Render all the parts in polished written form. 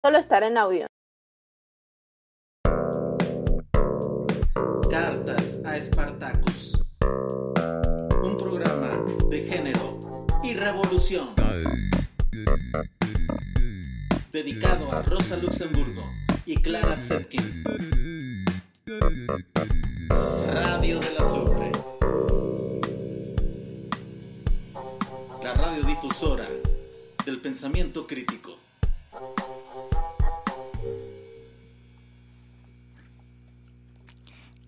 Solo estará en audio. Cartas a Spartacus, un programa de género y revolución, dedicado a Rosa Luxemburgo y Clara Zetkin. Radio del Azufre, la radiodifusora del pensamiento crítico.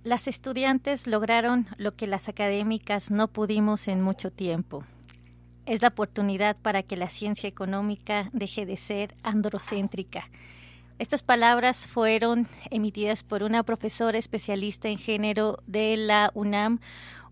Las estudiantes lograron lo que las académicas no pudimos en mucho tiempo. Es la oportunidad para que la ciencia económica deje de ser androcéntrica. Estas palabras fueron emitidas por una profesora especialista en género de la UNAM,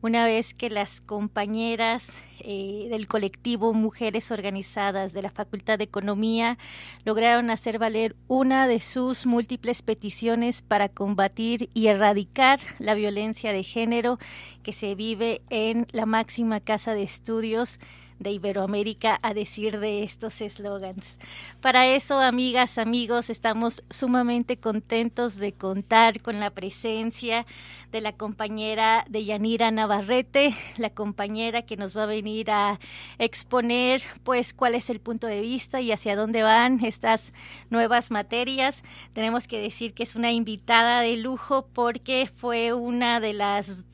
una vez que las compañeras del colectivo Mujeres Organizadas de la Facultad de Economía lograron hacer valer una de sus múltiples peticiones para combatir y erradicar la violencia de género que se vive en la máxima casa de estudios de Iberoamérica, a decir de estos eslogans. Para eso, amigas, amigos, estamos sumamente contentos de contar con la presencia de la compañera Deyanira Navarrete, la compañera que nos va a venir a exponer pues cuál es el punto de vista y hacia dónde van estas nuevas materias. Tenemos que decir que es una invitada de lujo porque fue una de las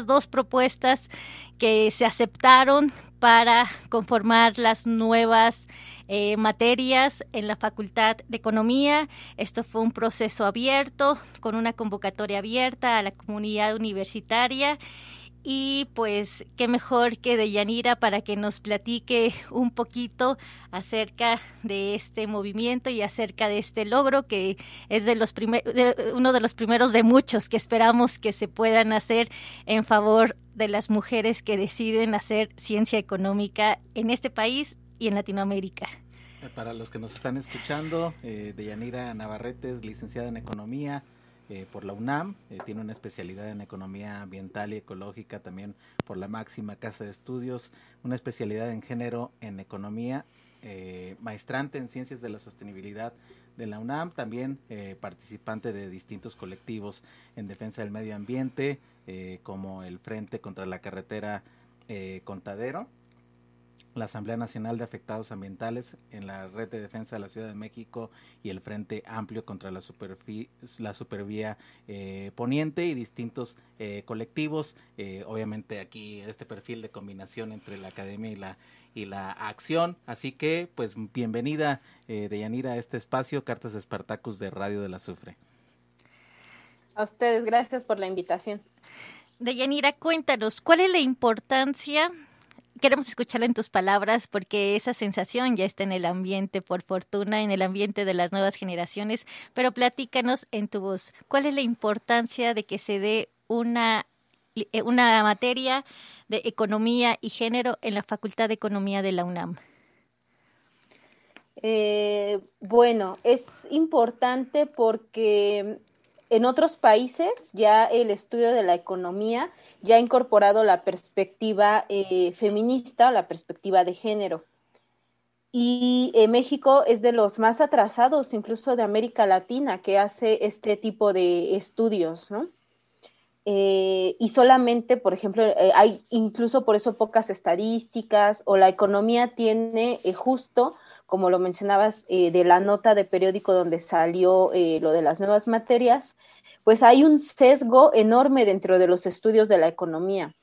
dos propuestas que se aceptaron para conformar las nuevas materias en la Facultad de Economía. Esto fue un proceso abierto, con una convocatoria abierta a la comunidad universitaria. Y pues qué mejor que Deyanira para que nos platique un poquito acerca de este movimiento y acerca de este logro que es uno de los primeros de muchos que esperamos que se puedan hacer en favor de las mujeres que deciden hacer ciencia económica en este país y en Latinoamérica. Para los que nos están escuchando, Deyanira Navarrete es licenciada en Economía por la UNAM, tiene una especialidad en Economía Ambiental y Ecológica también por la máxima casa de estudios, una especialidad en Género en Economía, maestrante en Ciencias de la Sostenibilidad de la UNAM, también participante de distintos colectivos en defensa del medio ambiente, como el Frente contra la Carretera Contadero, la Asamblea Nacional de Afectados Ambientales en la Red de Defensa de la Ciudad de México y el Frente Amplio contra la Supervía Poniente y distintos colectivos. Obviamente aquí este perfil de combinación entre la academia y la acción. Así que, pues, bienvenida, Deyanira, a este espacio, Cartas de Spartacus de Radio del Azufre. A ustedes, gracias por la invitación. Deyanira, cuéntanos, ¿cuál es la importancia? Queremos escucharla en tus palabras porque esa sensación ya está en el ambiente, por fortuna, en el ambiente de las nuevas generaciones, pero platícanos en tu voz, ¿cuál es la importancia de que se dé una materia de economía y género en la Facultad de Economía de la UNAM? Bueno, es importante porque en otros países ya el estudio de la economía ya ha incorporado la perspectiva feminista, la perspectiva de género. Y México es de los más atrasados, incluso de América Latina, que hace este tipo de estudios, ¿no? Y solamente, por ejemplo, hay incluso por eso pocas estadísticas, o la economía tiene justo, como lo mencionabas, de la nota de periódico donde salió lo de las nuevas materias, pues hay un sesgo enorme dentro de los estudios de la economía.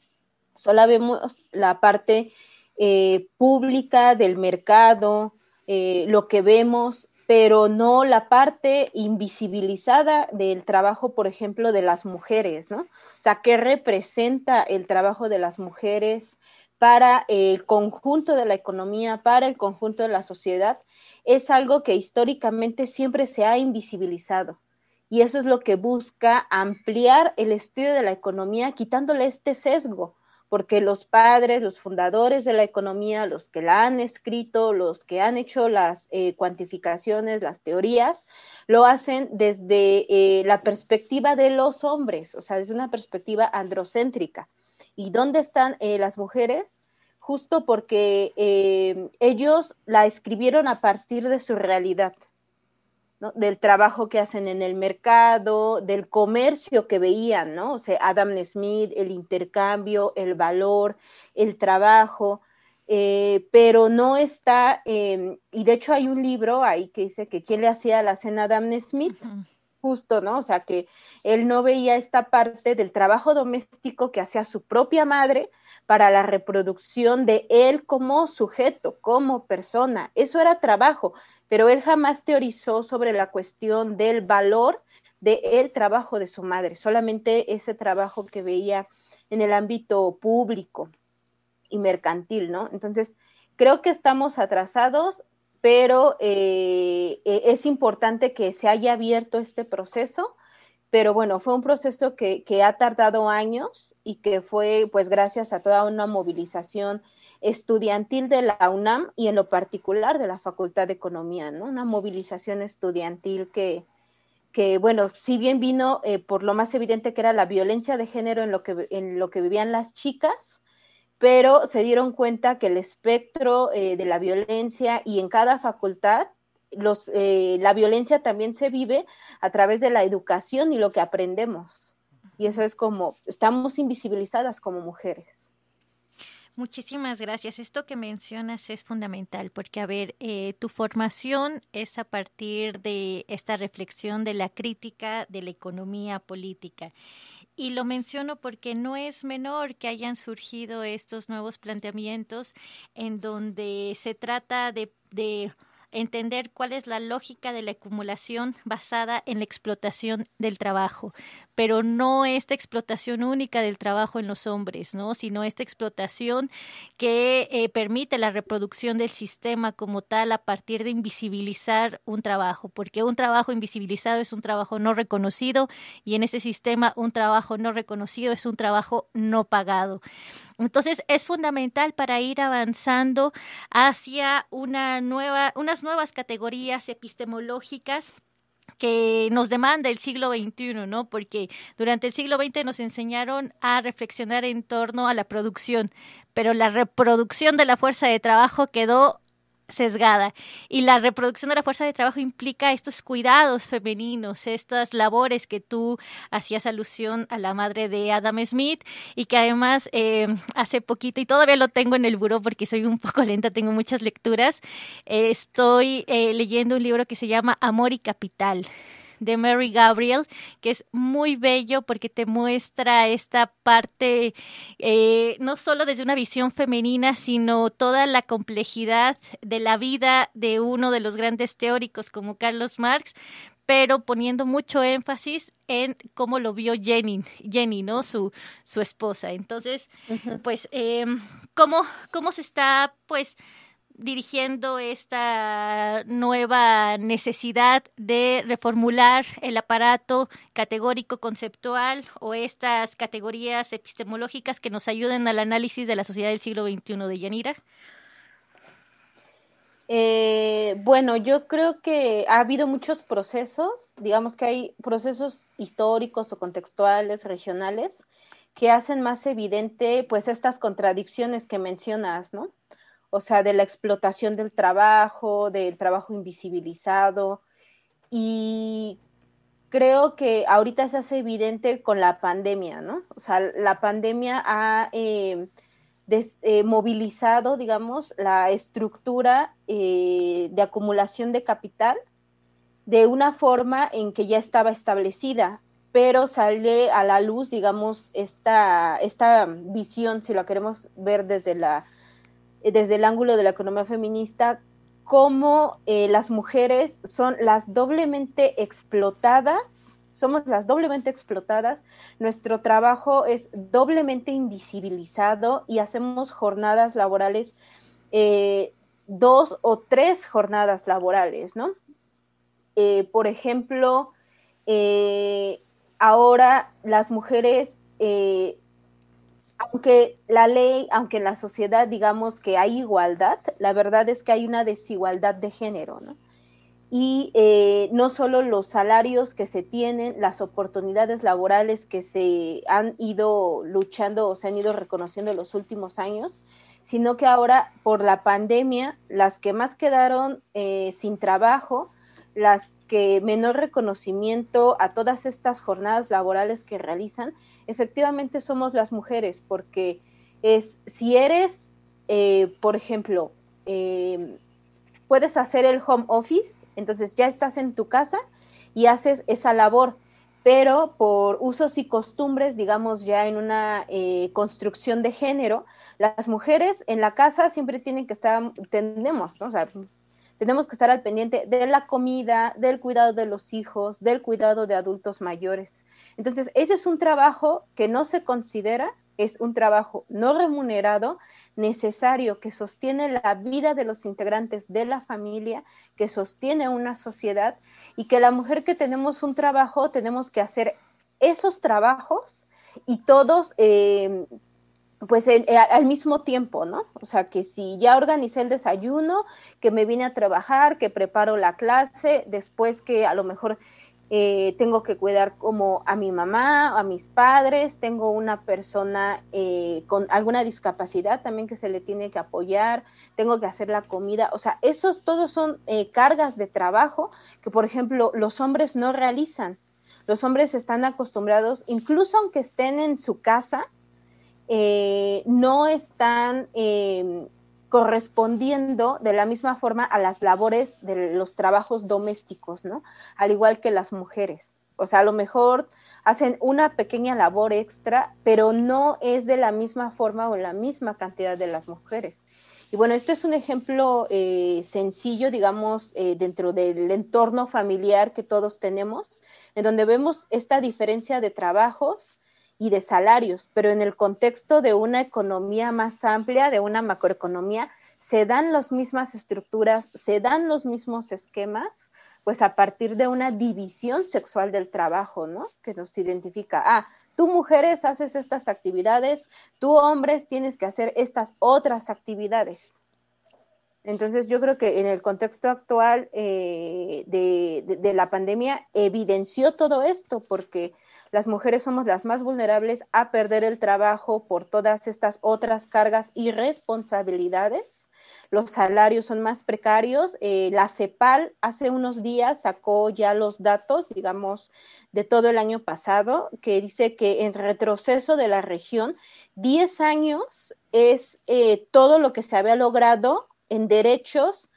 Solo vemos la parte pública del mercado, lo que vemos, pero no la parte invisibilizada del trabajo, por ejemplo, de las mujeres, ¿no? O sea, ¿qué representa el trabajo de las mujeres para el conjunto de la economía, para el conjunto de la sociedad? Es algo que históricamente siempre se ha invisibilizado. Y eso es lo que busca ampliar el estudio de la economía, quitándole este sesgo, porque los padres, los fundadores de la economía, los que la han escrito, los que han hecho las cuantificaciones, las teorías, lo hacen desde la perspectiva de los hombres, o sea, desde una perspectiva androcéntrica. ¿Y dónde están las mujeres? Justo porque ellos la escribieron a partir de su realidad. ¿no? Del trabajo que hacen en el mercado, del comercio que veían, ¿no? O sea, Adam Smith, el intercambio, el valor, el trabajo, pero no está, y de hecho hay un libro ahí que dice que quién le hacía la cena a Adam Smith, Ujú. justo, ¿no? O sea, que él no veía esta parte del trabajo doméstico que hacía su propia madre para la reproducción de él como sujeto, como persona. Eso era trabajo, pero él jamás teorizó sobre la cuestión del valor del trabajo de su madre, solamente ese trabajo que veía en el ámbito público y mercantil, ¿no? Entonces, creo que estamos atrasados, pero es importante que se haya abierto este proceso, pero bueno, fue un proceso que ha tardado años y que fue pues gracias a toda una movilización estudiantil de la UNAM y en lo particular de la Facultad de Economía, ¿no? Una movilización estudiantil que bueno, si bien vino por lo más evidente que era la violencia de género en lo que vivían las chicas, pero se dieron cuenta que el espectro de la violencia y en cada facultad la violencia también se vive a través de la educación y lo que aprendemos. Y eso es como, estamos invisibilizadas como mujeres. Muchísimas gracias. Esto que mencionas es fundamental porque, a ver, tu formación es a partir de esta reflexión de la crítica de la economía política. Y lo menciono porque no es menor que hayan surgido estos nuevos planteamientos en donde se trata de entender cuál es la lógica de la acumulación basada en la explotación del trabajo, pero no esta explotación única del trabajo en los hombres, ¿no? Sino esta explotación que permite la reproducción del sistema como tal a partir de invisibilizar un trabajo, porque un trabajo invisibilizado es un trabajo no reconocido y en ese sistema un trabajo no reconocido es un trabajo no pagado. Entonces es fundamental para ir avanzando hacia unas nuevas categorías epistemológicas que nos demanda el siglo XXI, ¿no? Porque durante el siglo XX nos enseñaron a reflexionar en torno a la producción, pero la reproducción de la fuerza de trabajo quedó sesgada y la reproducción de la fuerza de trabajo implica estos cuidados femeninos, estas labores que tú hacías alusión a la madre de Adam Smith y que además hace poquito, y todavía lo tengo en el buró porque soy un poco lenta, tengo muchas lecturas, estoy leyendo un libro que se llama Amor y Capital de Mary Gabriel, que es muy bello porque te muestra esta parte, no solo desde una visión femenina, sino toda la complejidad de la vida de uno de los grandes teóricos como Carlos Marx, pero poniendo mucho énfasis en cómo lo vio Jenny, ¿no? Su esposa. Entonces, pues, ¿cómo se está, pues, dirigiendo esta nueva necesidad de reformular el aparato categórico conceptual o estas categorías epistemológicas que nos ayuden al análisis de la sociedad del siglo XXI, de Yanira? Bueno, yo creo que ha habido muchos procesos, digamos que hay procesos históricos o contextuales, regionales, que hacen más evidente pues estas contradicciones que mencionas, ¿no? O sea, de la explotación del trabajo invisibilizado, y creo que ahorita se hace evidente con la pandemia, ¿no? O sea, la pandemia ha movilizado, digamos, la estructura de acumulación de capital de una forma en que ya estaba establecida, pero sale a la luz, digamos, esta visión, si la queremos ver desde el ángulo de la economía feminista, cómo las mujeres son las doblemente explotadas, somos las doblemente explotadas, nuestro trabajo es doblemente invisibilizado y hacemos jornadas laborales, 2 o 3 jornadas laborales, ¿no? Por ejemplo, ahora las mujeres, aunque la ley, aunque en la sociedad digamos que hay igualdad, la verdad es que hay una desigualdad de género, ¿no? Y no solo los salarios que se tienen, las oportunidades laborales que se han ido luchando o se han ido reconociendo en los últimos años, sino que ahora por la pandemia, las que más quedaron sin trabajo las que menor reconocimiento a todas estas jornadas laborales que realizan, efectivamente somos las mujeres, porque si eres, por ejemplo, puedes hacer el home office, entonces ya estás en tu casa y haces esa labor, pero por usos y costumbres, digamos ya en una construcción de género, las mujeres en la casa siempre tienen que estar, tenemos, ¿no? O sea, tenemos que estar al pendiente de la comida, del cuidado de los hijos, del cuidado de adultos mayores. Entonces, ese es un trabajo que no se considera, es un trabajo no remunerado, necesario, que sostiene la vida de los integrantes de la familia, que sostiene una sociedad, y que la mujer que tenemos un trabajo, tenemos que hacer esos trabajos y todos pues al mismo tiempo, ¿no? O sea, que si ya organicé el desayuno, que me vine a trabajar, que preparo la clase, después que a lo mejor tengo que cuidar como a mi mamá, a mis padres, tengo una persona con alguna discapacidad también que se le tiene que apoyar, tengo que hacer la comida, o sea, esos todos son cargas de trabajo que, por ejemplo, los hombres no realizan. Los hombres están acostumbrados, incluso aunque estén en su casa, no están correspondiendo de la misma forma a las labores de los trabajos domésticos, ¿no? Al igual que las mujeres. O sea, a lo mejor hacen una pequeña labor extra, pero no es de la misma forma o la misma cantidad de las mujeres. Y bueno, este es un ejemplo sencillo, digamos, dentro del entorno familiar que todos tenemos, en donde vemos esta diferencia de trabajos y de salarios, pero en el contexto de una economía más amplia, de una macroeconomía, se dan las mismas estructuras, se dan los mismos esquemas, pues a partir de una división sexual del trabajo, ¿no? Que nos identifica, tú mujeres haces estas actividades, tú hombres tienes que hacer estas otras actividades. Entonces yo creo que en el contexto actual de la pandemia evidenció todo esto, porque las mujeres somos las más vulnerables a perder el trabajo por todas estas otras cargas y responsabilidades. Los salarios son más precarios. La CEPAL hace unos días sacó ya los datos, digamos, de todo el año pasado, que dice que en retroceso de la región, 10 años es todo lo que se había logrado en derechos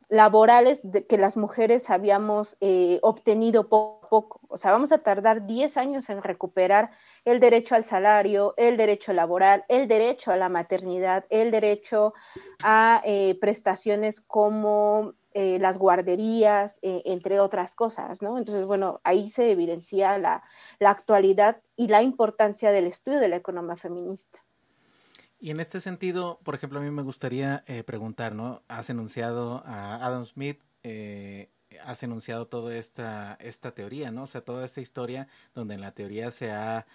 laborales que las mujeres habíamos obtenido poco a poco. O sea, vamos a tardar 10 años en recuperar el derecho al salario, el derecho laboral, el derecho a la maternidad, el derecho a prestaciones como las guarderías, entre otras cosas, ¿no? Entonces, bueno, ahí se evidencia la actualidad y la importancia del estudio de la economía feminista. Y en este sentido, por ejemplo, a mí me gustaría preguntar, ¿no? Has enunciado a Adam Smith, has enunciado toda esta teoría, ¿no? O sea, toda esta historia donde en la teoría se ha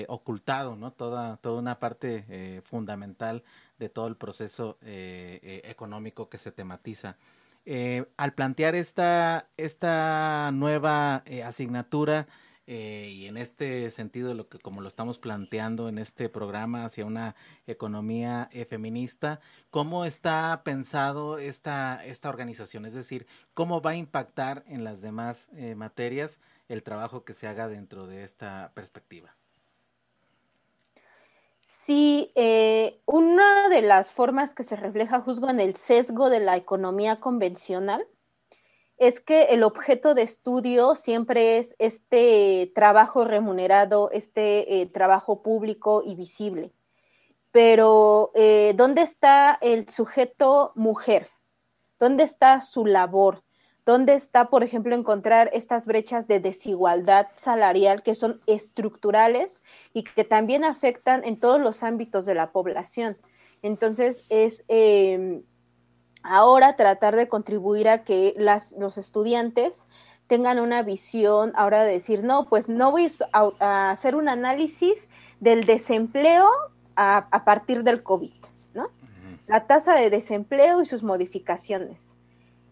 ocultado, ¿no? Toda una parte fundamental de todo el proceso económico que se tematiza. Al plantear esta nueva asignatura, y en este sentido, como lo estamos planteando en este programa hacia una economía feminista, ¿cómo está pensado esta organización? Es decir, ¿cómo va a impactar en las demás materias el trabajo que se haga dentro de esta perspectiva? Sí, una de las formas que se refleja, juzgo, en el sesgo de la economía convencional es que el objeto de estudio siempre es este trabajo remunerado, este trabajo público y visible. Pero, ¿dónde está el sujeto mujer? ¿Dónde está su labor? ¿Dónde está, por ejemplo, encontrar estas brechas de desigualdad salarial que son estructurales y que también afectan en todos los ámbitos de la población? Entonces, es ahora tratar de contribuir a que los estudiantes tengan una visión ahora de decir, no, pues no voy a hacer un análisis del desempleo a partir del COVID, ¿no? Uh-huh. La tasa de desempleo y sus modificaciones.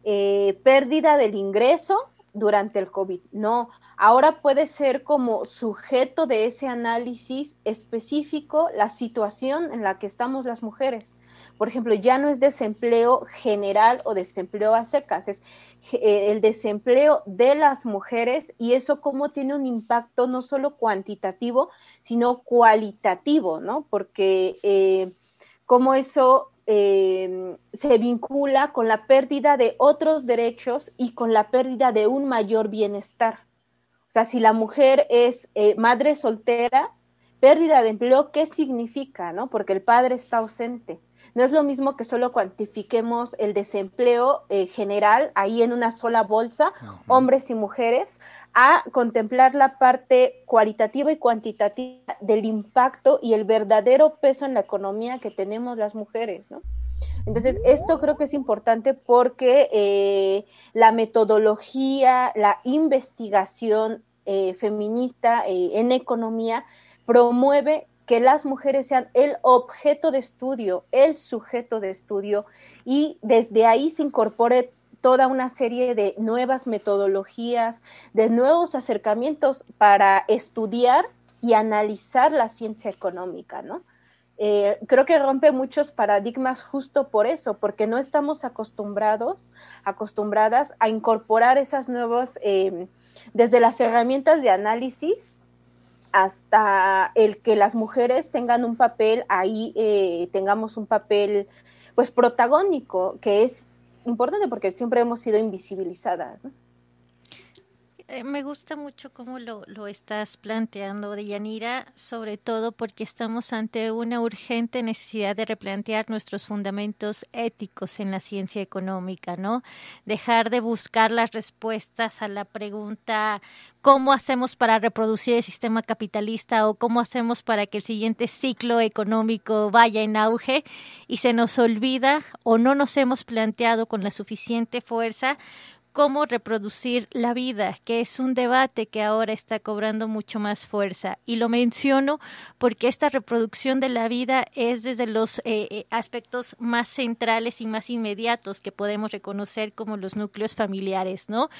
Pérdida del ingreso durante el COVID. No, ahora puede ser como sujeto de ese análisis específico la situación en la que estamos las mujeres. Por ejemplo, ya no es desempleo general o desempleo a secas, es el desempleo de las mujeres, y eso cómo tiene un impacto no solo cuantitativo, sino cualitativo, ¿no? Porque cómo eso se vincula con la pérdida de otros derechos y con la pérdida de un mayor bienestar. O sea, si la mujer es madre soltera, pérdida de empleo, ¿qué significa, no? Porque el padre está ausente. No es lo mismo que solo cuantifiquemos el desempleo general ahí en una sola bolsa, hombres y mujeres, a contemplar la parte cualitativa y cuantitativa del impacto y el verdadero peso en la economía que tenemos las mujeres, ¿no? Entonces, esto creo que es importante porque la metodología, la investigación feminista en economía promueve que las mujeres sean el objeto de estudio, el sujeto de estudio, y desde ahí se incorpore toda una serie de nuevas metodologías, de nuevos acercamientos para estudiar y analizar la ciencia económica, ¿no? Creo que rompe muchos paradigmas justo por eso, porque no estamos acostumbradas a incorporar esas nuevas, desde las herramientas de análisis hasta el que las mujeres tengan un papel ahí, tengamos un papel pues protagónico, que es importante porque siempre hemos sido invisibilizadas, ¿no? Me gusta mucho cómo lo estás planteando, Deyanira, sobre todo porque estamos ante una urgente necesidad de replantear nuestros fundamentos éticos en la ciencia económica, ¿no? Dejar de buscar las respuestas a la pregunta ¿cómo hacemos para reproducir el sistema capitalista o cómo hacemos para que el siguiente ciclo económico vaya en auge? Y se nos olvida o no nos hemos planteado con la suficiente fuerza cómo reproducir la vida, que es un debate que ahora está cobrando mucho más fuerza. Y lo menciono porque esta reproducción de la vida es desde los aspectos más centrales y más inmediatos que podemos reconocer como los núcleos familiares, ¿no?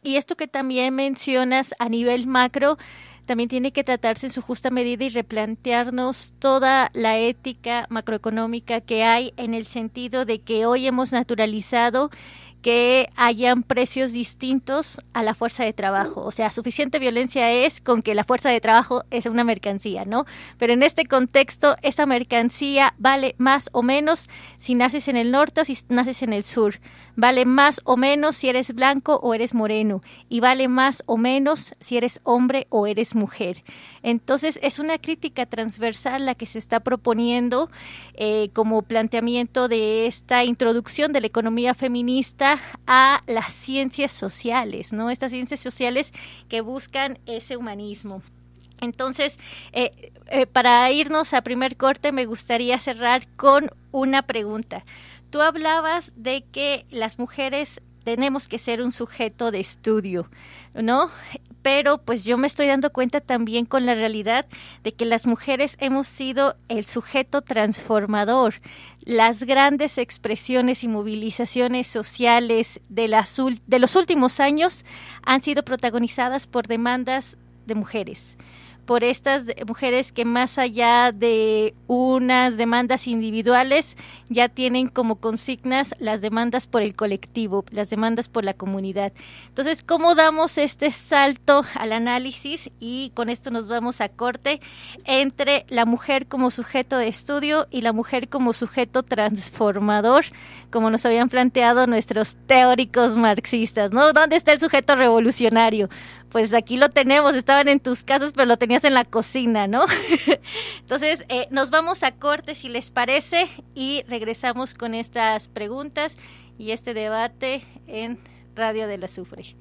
Y esto que también mencionas a nivel macro también tiene que tratarse en su justa medida y replantearnos toda la ética macroeconómica que hay, en el sentido de que hoy hemos naturalizado que hayan precios distintos a la fuerza de trabajo. O sea, suficiente violencia es con que la fuerza de trabajo es una mercancía, ¿no? Pero en este contexto, esa mercancía vale más o menos si naces en el norte o si naces en el sur. Vale más o menos si eres blanco o eres moreno. Y vale más o menos si eres hombre o eres mujer. Entonces, es una crítica transversal la que se está proponiendo como planteamiento de esta introducción de la economía feminista a las ciencias sociales, ¿no? Estas ciencias sociales que buscan ese humanismo. Entonces, para irnos a primer corte, me gustaría cerrar con una pregunta. Tú hablabas de que las mujeres tenemos que ser un sujeto de estudio, ¿no? Pero pues yo me estoy dando cuenta también con la realidad de que las mujeres hemos sido el sujeto transformador. Las grandes expresiones y movilizaciones sociales de los últimos años han sido protagonizadas por demandas de mujeres. Por estas mujeres que más allá de unas demandas individuales ya tienen como consignas las demandas por el colectivo, las demandas por la comunidad. Entonces, ¿cómo damos este salto al análisis? Y con esto nos vamos a corte entre la mujer como sujeto de estudio y la mujer como sujeto transformador, como nos habían planteado nuestros teóricos marxistas, ¿no? ¿Dónde está el sujeto revolucionario? Pues aquí lo tenemos, estaban en tus casas, pero lo tenías en la cocina, ¿no? Entonces, nos vamos a corte, si les parece, y regresamos con estas preguntas y este debate en Radio del Azufre.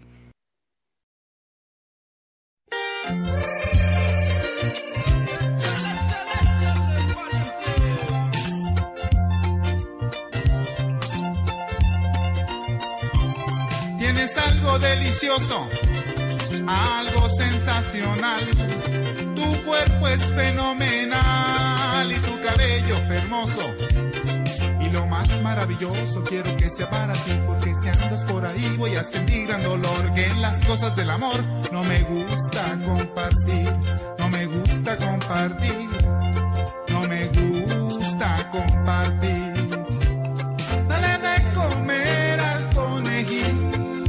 Tienes algo delicioso, algo sensacional, tu cuerpo es fenomenal y tu cabello hermoso. Y lo más maravilloso quiero que sea para ti, porque si andas por ahí voy a sentir gran dolor, que en las cosas del amor no me gusta compartir, no me gusta compartir, no me gusta compartir. Dale de comer al conejito,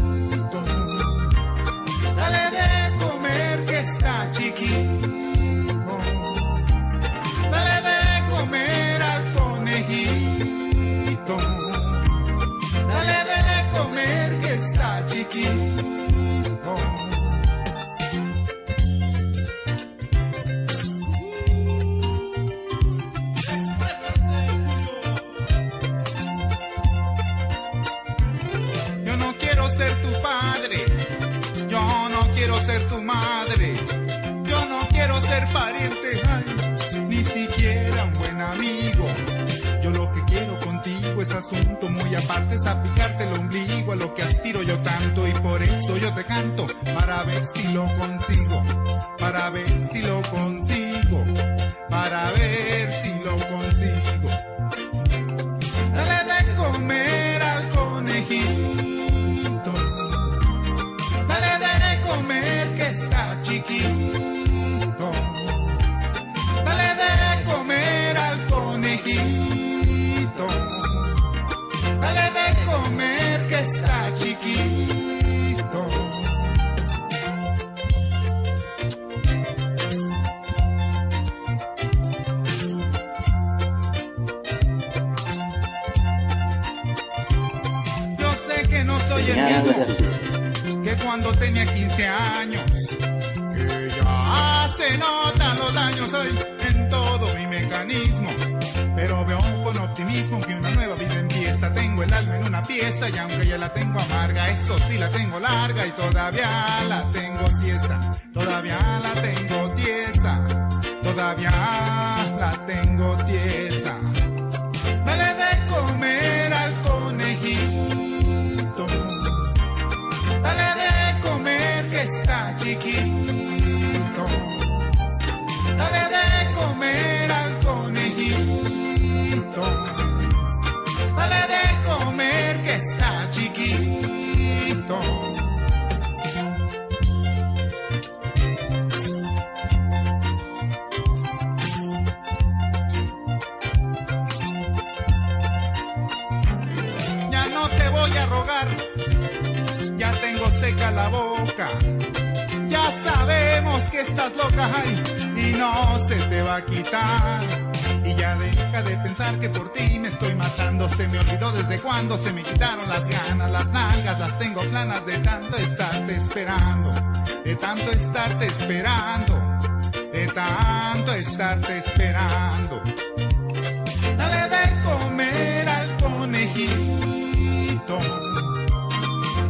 ser tu madre, yo no quiero ser pariente, ay, ni siquiera un buen amigo. Yo lo que quiero contigo es asunto muy aparte, es aplicarte el ombligo a lo que aspiro yo tanto, y por eso yo te canto, para ver si lo consigo, para ver si lo consigo, para ver si lo consigo. Dale de comer al conejito, dale de comer que está chiquito, dale de comer al conejito, dale de comer que está chiquito. Yo sé que no soy el mismo que cuando tenía 15 años, que ya se notan los daños hoy en todo mi mecanismo, pero veo con optimismo que una nueva vida empieza. Tengo el alma en una pieza y aunque ya la tengo amarga, eso sí la tengo larga y todavía la tengo tiesa, todavía la tengo tiesa, todavía la tengo tiesa. Dale de comer al conejito, dale de comer que está chiquito, dale de comer al conejito, dale de comer que está chiquito. Ya no te voy a rogar, ya tengo seca la boca, ya sabemos que estás loca, ay, y no se te va a quitar. Y ya deja de pensar que por ti me estoy matando. Se me olvidó desde cuando se me quitaron las ganas, las nalgas las tengo planas de tanto estarte esperando, de tanto estarte esperando, de tanto estarte esperando. Dale de comer al conejito,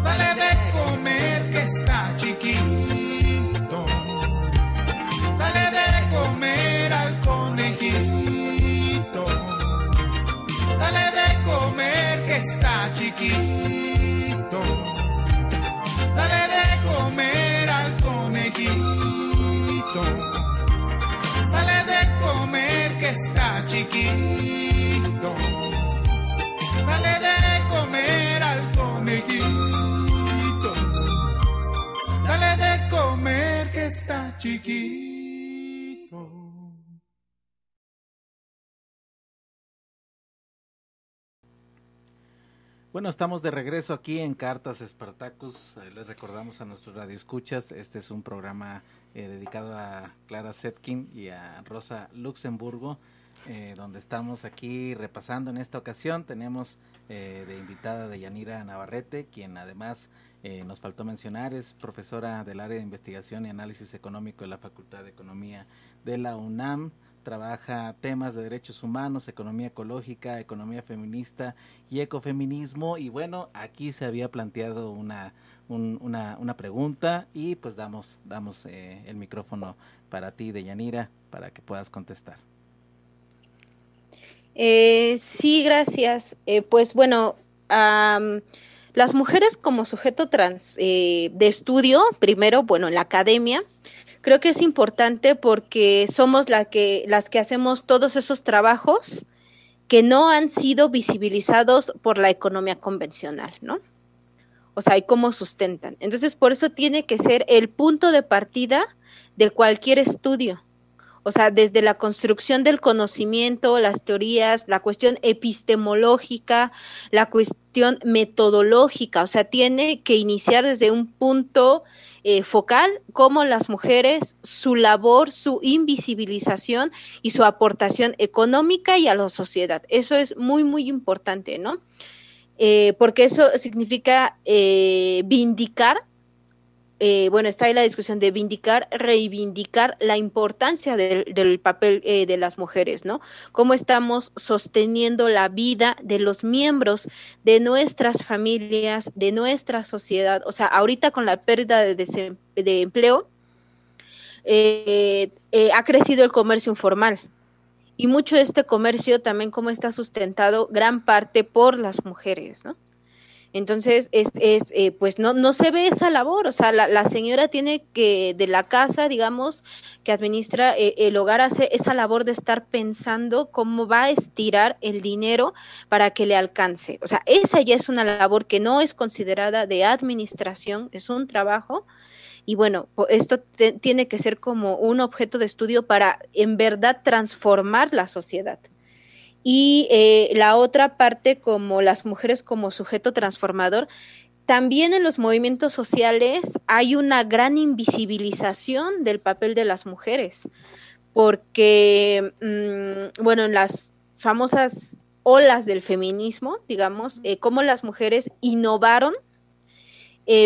dale de comer que está chiquito, dale de comer al conejito, dale de comer que está chiquito, dale de comer al conejito, dale de comer que está chiquito, dale de comer al conejito, dale de comer que está chiquito. Bueno, estamos de regreso aquí en Cartas Spartacus. Les recordamos a nuestros radioescuchas, este es un programa dedicado a Clara Zetkin y a Rosa Luxemburgo, donde estamos aquí repasando. En esta ocasión tenemos de invitada a Deyanira Navarrete, quien además nos faltó mencionar, es profesora del área de investigación y análisis económico de la Facultad de Economía de la UNAM. Trabaja temas de derechos humanos, economía ecológica, economía feminista y ecofeminismo. Y bueno, aquí se había planteado una pregunta y pues damos el micrófono para ti, Deyanira, para que puedas contestar. Sí, gracias. Pues bueno, las mujeres como sujeto trans de estudio, primero, bueno, en la academia, creo que es importante porque somos las que hacemos todos esos trabajos que no han sido visibilizados por la economía convencional, ¿no? O sea, y cómo sustentan. Entonces, por eso tiene que ser el punto de partida de cualquier estudio. O sea, desde la construcción del conocimiento, las teorías, la cuestión epistemológica, la cuestión metodológica, o sea, tiene que iniciar desde un punto focal, como las mujeres, su labor, su invisibilización y su aportación económica y a la sociedad. Eso es muy, muy importante, ¿no? Porque eso significa vindicar bueno, está ahí la discusión de reivindicar la importancia del papel de las mujeres, ¿no? Cómo estamos sosteniendo la vida de los miembros de nuestras familias, de nuestra sociedad. O sea, ahorita con la pérdida de empleo, ha crecido el comercio informal. Y mucho de este comercio también como está sustentado gran parte por las mujeres, ¿no? Entonces, pues no se ve esa labor, o sea, la señora tiene que, de la casa, digamos, que administra el hogar, hace esa labor de estar pensando cómo va a estirar el dinero para que le alcance. O sea, esa ya es una labor que no es considerada de administración, es un trabajo. Y bueno, esto tiene que ser como un objeto de estudio para en verdad transformar la sociedad. Y la otra parte, como las mujeres como sujeto transformador, también en los movimientos sociales hay una gran invisibilización del papel de las mujeres, porque, bueno, en las famosas olas del feminismo, digamos, cómo las mujeres innovaron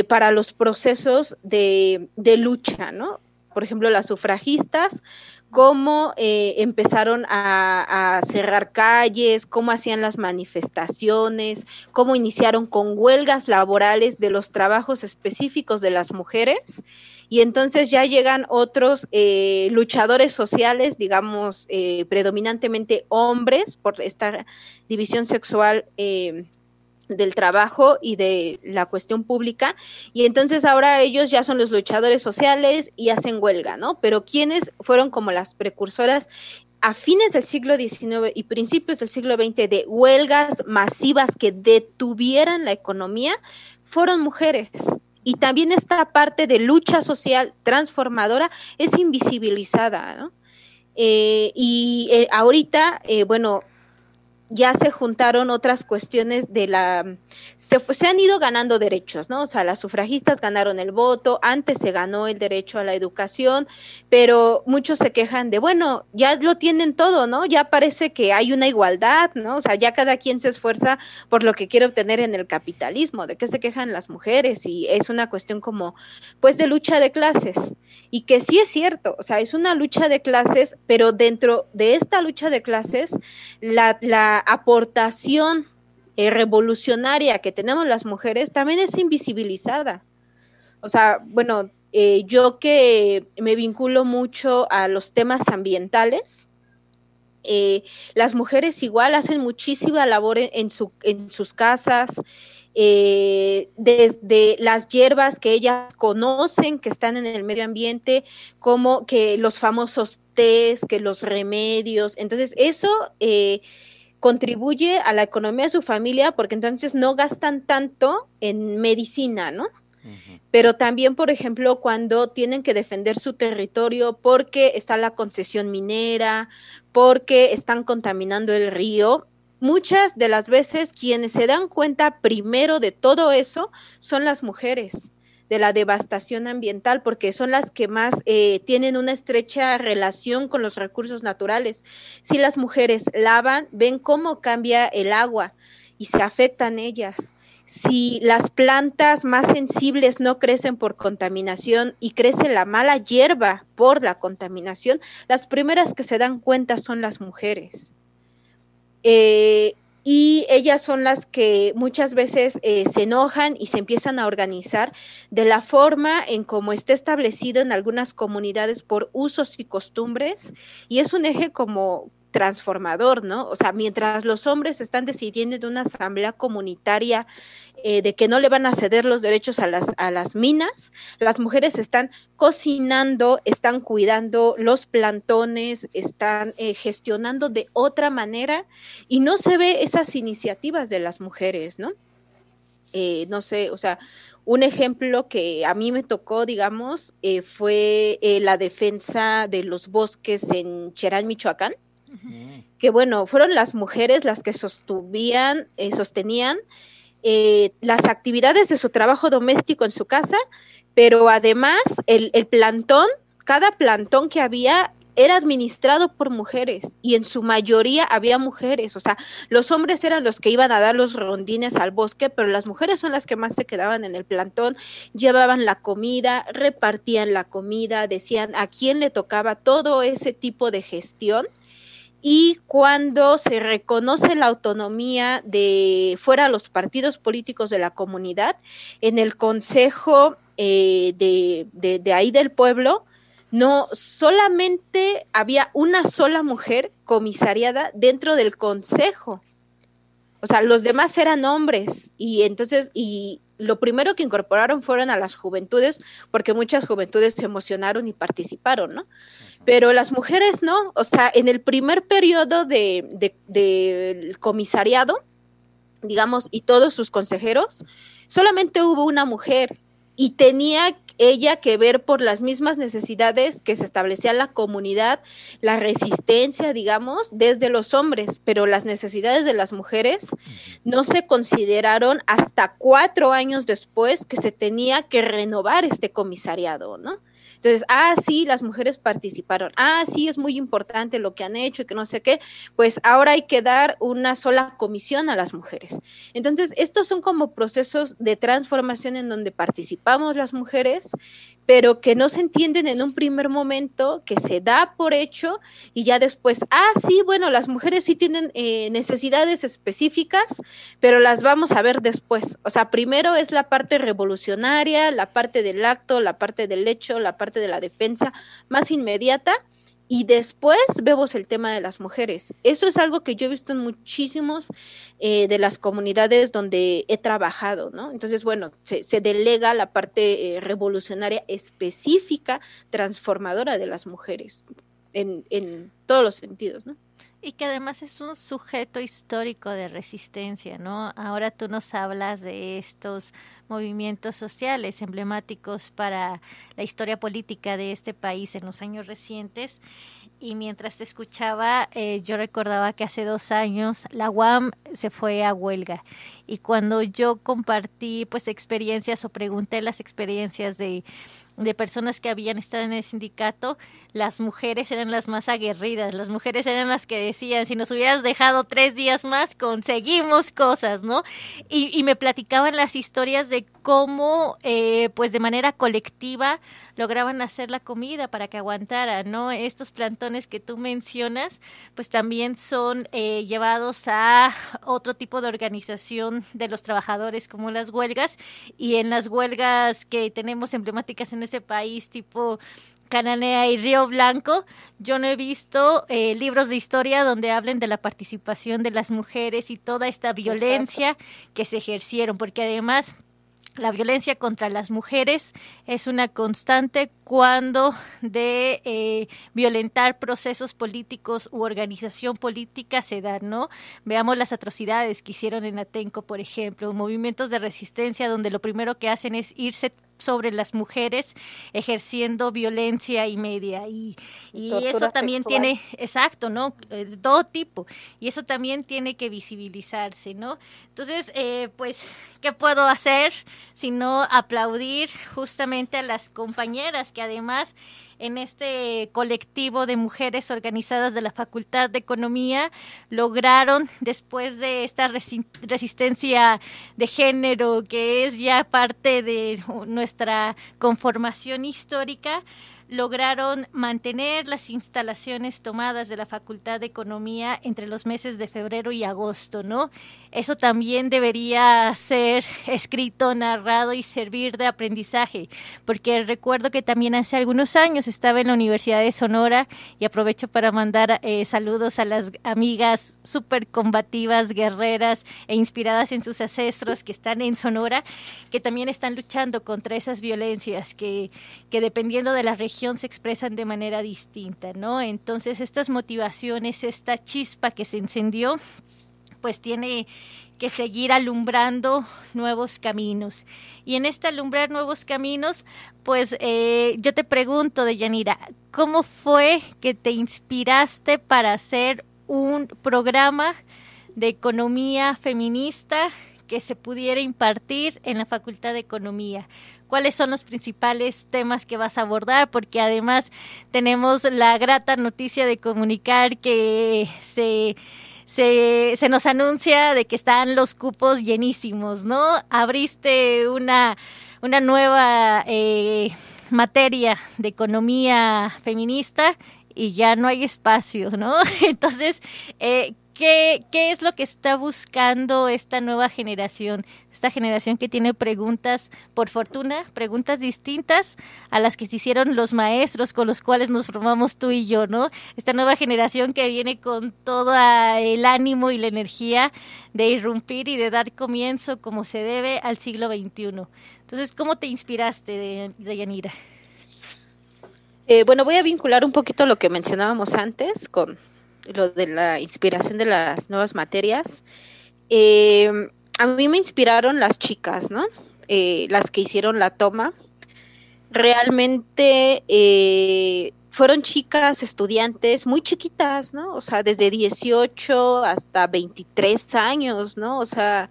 para los procesos de lucha, ¿no? Por ejemplo, las sufragistas, cómo empezaron a cerrar calles, cómo hacían las manifestaciones, cómo iniciaron con huelgas laborales de los trabajos específicos de las mujeres, y entonces ya llegan otros luchadores sociales, digamos, predominantemente hombres, por esta división sexual del trabajo y de la cuestión pública, y entonces ahora ellos ya son los luchadores sociales y hacen huelga, ¿no? Pero ¿quiénes fueron como las precursoras a fines del siglo XIX y principios del siglo XX de huelgas masivas que detuvieran la economía? Fueron mujeres. Y también esta parte de lucha social transformadora es invisibilizada, ¿no? Ahorita, bueno, ya se juntaron otras cuestiones se han ido ganando derechos, ¿no? O sea, las sufragistas ganaron el voto, antes se ganó el derecho a la educación, pero muchos se quejan de, bueno, ya lo tienen todo, ¿no? Ya parece que hay una igualdad, ¿no? O sea, ya cada quien se esfuerza por lo que quiere obtener en el capitalismo. ¿De qué se quejan las mujeres? Y es una cuestión como, pues, de lucha de clases. Y que sí es cierto, o sea, es una lucha de clases, pero dentro de esta lucha de clases, la aportación revolucionaria que tenemos las mujeres también es invisibilizada. O sea, bueno, yo que me vinculo mucho a los temas ambientales, las mujeres igual hacen muchísima labor en sus casas, desde las hierbas que ellas conocen, que están en el medio ambiente, como que los famosos tés, que los remedios. Entonces, eso contribuye a la economía de su familia, porque entonces no gastan tanto en medicina, ¿no? Uh-huh. Pero también, por ejemplo, cuando tienen que defender su territorio porque está la concesión minera, porque están contaminando el río, muchas de las veces quienes se dan cuenta primero de todo eso son las mujeres, de la devastación ambiental, porque son las que más tienen una estrecha relación con los recursos naturales. Si las mujeres lavan, ven cómo cambia el agua y se afectan ellas. Si las plantas más sensibles no crecen por contaminación y crece la mala hierba por la contaminación, las primeras que se dan cuenta son las mujeres. Y ellas son las que muchas veces se enojan y se empiezan a organizar de la forma en cómo está establecido en algunas comunidades por usos y costumbres, y es un eje como transformador, ¿no? O sea, mientras los hombres están decidiendo en una asamblea comunitaria de que no le van a ceder los derechos a las minas, las mujeres están cocinando, están cuidando los plantones, están gestionando de otra manera, y no se ve esas iniciativas de las mujeres, ¿no? No sé, o sea, un ejemplo que a mí me tocó, digamos, fue la defensa de los bosques en Cherán, Michoacán, que bueno, fueron las mujeres las que sostenían las actividades de su trabajo doméstico en su casa, pero además el plantón, cada plantón que había era administrado por mujeres y en su mayoría había mujeres, o sea, los hombres eran los que iban a dar los rondines al bosque, pero las mujeres son las que más se quedaban en el plantón, llevaban la comida, repartían la comida, decían a quién le tocaba, todo ese tipo de gestión. Y cuando se reconoce la autonomía de fuera los partidos políticos de la comunidad, en el consejo de ahí del pueblo, no solamente había una sola mujer comisariada dentro del consejo, o sea, los demás eran hombres, y entonces, y lo primero que incorporaron fueron a las juventudes, porque muchas juventudes se emocionaron y participaron, ¿no? Pero las mujeres no, o sea, en el primer periodo del comisariado, digamos, y todos sus consejeros, solamente hubo una mujer y tenía ella que ver por las mismas necesidades que se establecía en la comunidad, la resistencia, digamos, desde los hombres, pero las necesidades de las mujeres no se consideraron hasta 4 años después que se tenía que renovar este comisariado, ¿no? Entonces, sí, las mujeres participaron, sí, es muy importante lo que han hecho y que no sé qué, pues ahora hay que dar una sola comisión a las mujeres. Entonces, estos son como procesos de transformación en donde participamos las mujeres, pero que no se entienden en un primer momento, que se da por hecho y ya después, sí, bueno, las mujeres sí tienen necesidades específicas, pero las vamos a ver después. O sea, primero es la parte revolucionaria, la parte del acto, la parte del hecho, la parte de la defensa más inmediata, y después vemos el tema de las mujeres. Eso es algo que yo he visto en muchísimos de las comunidades donde he trabajado, ¿no? Entonces, bueno, se delega la parte revolucionaria específica, transformadora de las mujeres, en todos los sentidos, ¿no? Y que además es un sujeto histórico de resistencia, ¿no? Ahora tú nos hablas de estos movimientos sociales emblemáticos para la historia política de este país en los años recientes, y mientras te escuchaba, yo recordaba que hace 2 años la UAM se fue a huelga, y cuando yo compartí pues experiencias o pregunté las experiencias de personas que habían estado en el sindicato, las mujeres eran las más aguerridas, las mujeres eran las que decían, si nos hubieras dejado 3 días más, conseguimos cosas, ¿no? Y me platicaban las historias de cómo, pues de manera colectiva, lograban hacer la comida para que aguantara, ¿no? Estos plantones que tú mencionas, pues también son llevados a otro tipo de organización de los trabajadores, como las huelgas, y en las huelgas que tenemos emblemáticas en ese país, tipo Cananea y Río Blanco, yo no he visto libros de historia donde hablen de la participación de las mujeres y toda esta violencia que se ejercieron, porque además la violencia contra las mujeres es una constante cuando de violentar procesos políticos u organización política se dan, ¿no? Veamos las atrocidades que hicieron en Atenco, por ejemplo, movimientos de resistencia donde lo primero que hacen es irse sobre las mujeres ejerciendo violencia y media, y eso también sexual. Tiene, exacto, ¿no? De todo tipo, y eso también tiene que visibilizarse, ¿no? Entonces, pues, ¿qué puedo hacer sino aplaudir justamente a las compañeras que además en este colectivo de mujeres organizadas de la Facultad de Economía lograron, después de esta resistencia de género que es ya parte de nuestra conformación histórica, lograron mantener las instalaciones tomadas de la Facultad de Economía entre los meses de febrero y agosto, ¿no? Eso también debería ser escrito, narrado y servir de aprendizaje, porque recuerdo que también hace algunos años estaba en la Universidad de Sonora, y aprovecho para mandar saludos a las amigas súper combativas, guerreras e inspiradas en sus ancestros que están en Sonora, que también están luchando contra esas violencias que dependiendo de la región se expresan de manera distinta, ¿no? Entonces estas motivaciones, esta chispa que se encendió, pues tiene que seguir alumbrando nuevos caminos. Y en este alumbrar nuevos caminos, pues yo te pregunto, Deyanira, ¿cómo fue que te inspiraste para hacer un programa de economía feminista que se pudiera impartir en la Facultad de Economía? cuáles son los principales temas que vas a abordar, porque además tenemos la grata noticia de comunicar que se nos anuncia de que están los cupos llenísimos, ¿no? Abriste una nueva materia de economía feminista y ya no hay espacio, ¿no? Entonces, ¿qué es lo que está buscando esta nueva generación? Esta generación que tiene preguntas, por fortuna, preguntas distintas a las que se hicieron los maestros con los cuales nos formamos tú y yo, ¿no? Esta nueva generación que viene con todo el ánimo y la energía de irrumpir y de dar comienzo como se debe al siglo XXI. Entonces, ¿cómo te inspiraste, Deyanira? Bueno, voy a vincular un poquito lo que mencionábamos antes con lo de la inspiración de las nuevas materias. A mí me inspiraron las chicas, ¿no? Las que hicieron la toma. Realmente fueron chicas estudiantes muy chiquitas, ¿no? O sea, desde 18 hasta 23 años, ¿no? O sea,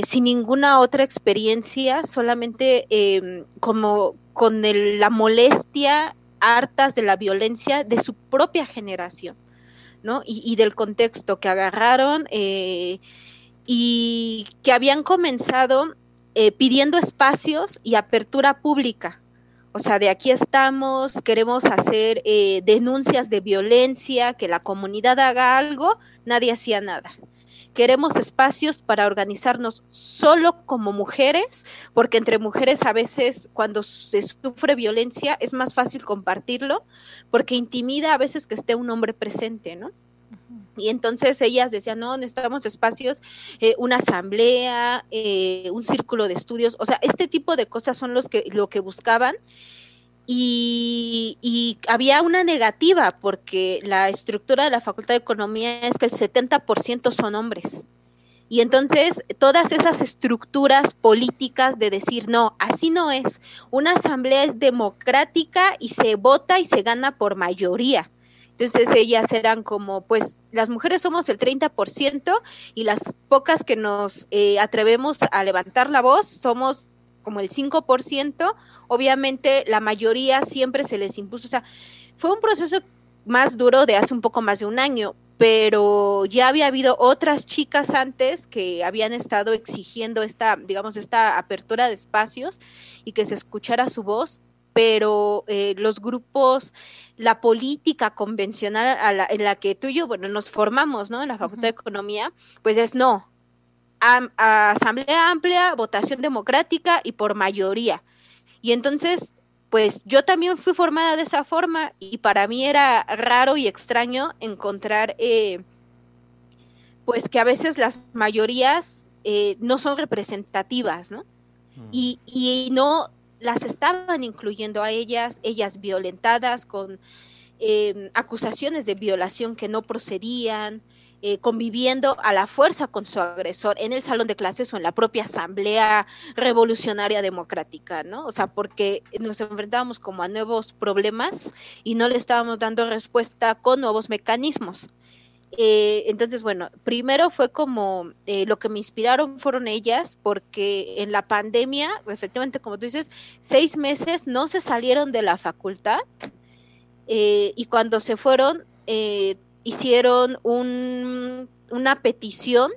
sin ninguna otra experiencia, solamente como con la molestia, hartas de la violencia de su propia generación, ¿no? Y del contexto que agarraron y que habían comenzado pidiendo espacios y apertura pública. O sea, de aquí estamos, queremos hacer denuncias de violencia, que la comunidad haga algo, nadie hacía nada. Queremos espacios para organizarnos solo como mujeres, porque entre mujeres a veces cuando se sufre violencia es más fácil compartirlo, porque intimida a veces que esté un hombre presente, ¿no? Y entonces ellas decían, no, necesitamos espacios, una asamblea, un círculo de estudios, o sea, este tipo de cosas son lo que buscaban. Y había una negativa porque la estructura de la Facultad de Economía es que el 70% son hombres. Y entonces todas esas estructuras políticas de decir, no, así no es, una asamblea es democrática y se vota y se gana por mayoría. Entonces ellas eran como, pues las mujeres somos el 30% y las pocas que nos atrevemos a levantar la voz somos como el 5%, obviamente la mayoría siempre se les impuso, o sea, fue un proceso más duro de hace un poco más de un año, pero ya había habido otras chicas antes que habían estado exigiendo esta apertura de espacios y que se escuchara su voz, pero los grupos, la política convencional en la que tú y yo, bueno, nos formamos, ¿no? En la Facultad de Economía, pues es no, asamblea amplia, votación democrática y por mayoría. Y entonces, pues yo también fui formada de esa forma y para mí era raro y extraño encontrar, pues que a veces las mayorías no son representativas, ¿no? Y no las estaban incluyendo a ellas violentadas con acusaciones de violación que no procedían, conviviendo a la fuerza con su agresor en el salón de clases o en la propia asamblea revolucionaria democrática, ¿no? O sea, porque nos enfrentábamos como a nuevos problemas y no le estábamos dando respuesta con nuevos mecanismos. Entonces, bueno, primero fue como lo que me inspiraron fueron ellas, porque en la pandemia, efectivamente, como tú dices, 6 meses no se salieron de la facultad y cuando se fueron, hicieron una petición